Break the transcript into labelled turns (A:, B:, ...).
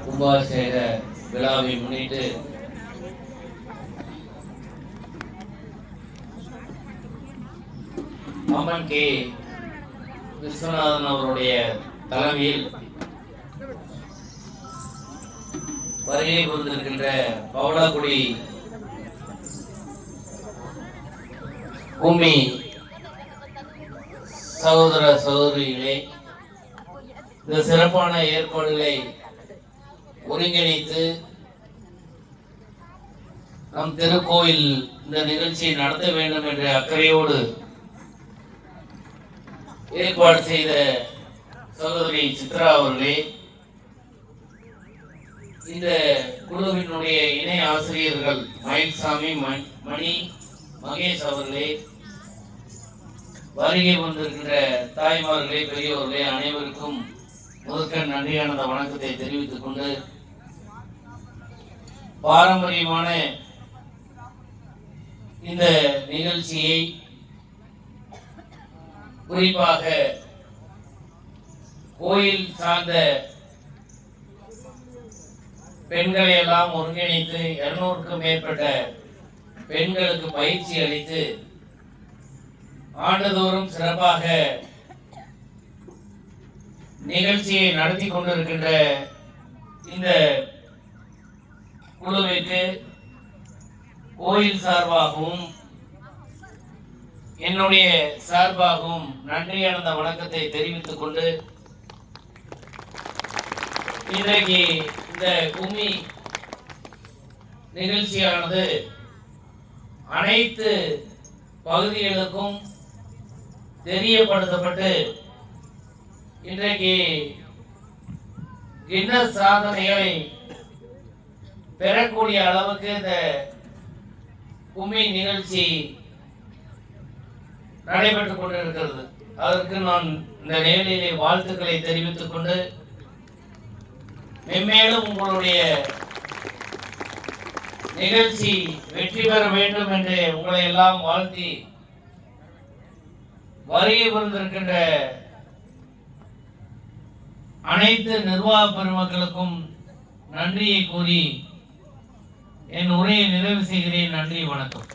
A: கும்பாபிஷேக விழாவை முன்னிட்டு அம்மன் கே விஸ்வநாதன் அவருடைய தலைமையில் வருகை கொண்டிருக்கின்ற பவளக்குடி கும்மி சகோதர சகோதரிகளே, இந்த சிறப்பான ஏற்பாடுகளை ஒருங்கிணைத்து நம் திருக்கோயில் இந்த நிகழ்ச்சியை நடத்த வேண்டும் என்ற அக்கறையோடு ஏற்பாடு செய்த சகோதரி சித்ரா அவர்களே, இந்த குழுவினுடைய இணை ஆசிரியர்கள் மயில்சாமி, மணி, மகேஷ் அவர்களே, வருகை வந்திருக்கின்ற தாய்மார்களே, பெரியோர்களே, அனைவருக்கும் முதற்க நன்றியானந்த வணக்கத்தை தெரிவித்துக் கொண்டு, பாரம்பரியமான இந்த நிகழ்ச்சியை குறிப்பாக கோயில் சார்ந்த பெண்களை எல்லாம் ஒருங்கிணைத்து 200க்கும் மேற்பட்ட பெண்களுக்கு பயிற்சி அளித்து ஆண்டுதோறும் சிறப்பாக நிகழ்ச்சியை நடத்தி கொண்டிருக்கின்ற இந்த குழுவிற்கு கோயில் சார்பாகவும் என்னுடைய சார்பாகவும் நன்றியானந்த வணக்கத்தை தெரிவித்துக் கொண்டு, இன்றைக்கு இந்த கும்மி நிகழ்ச்சியானது அனைத்து பகுதிகளுக்கும் தெரியப்படுத்தப்பட்டு இன்றைக்கு கின்னஸ் சாதனைகளை பெறக்கூடிய அளவுக்கு இந்த கும்மி நிகழ்ச்சி நடைபெற்றுக் கொண்டிருக்கிறது. அதற்கு நான் இந்த நேரிலே வாழ்த்துக்களை தெரிவித்துக் கொண்டு, மென்மேலும் உங்களுடைய நிகழ்ச்சி வெற்றி பெற வேண்டும் என்று உங்களை எல்லாம் வாழ்த்தி, வருகை புரிந்திருக்கின்ற அனைத்து நிர்வாக பெருமக்களுக்கும் நன்றியை கூறி என் உரையை நிறைவு செய்கிறேன். நன்றி, வணக்கம்.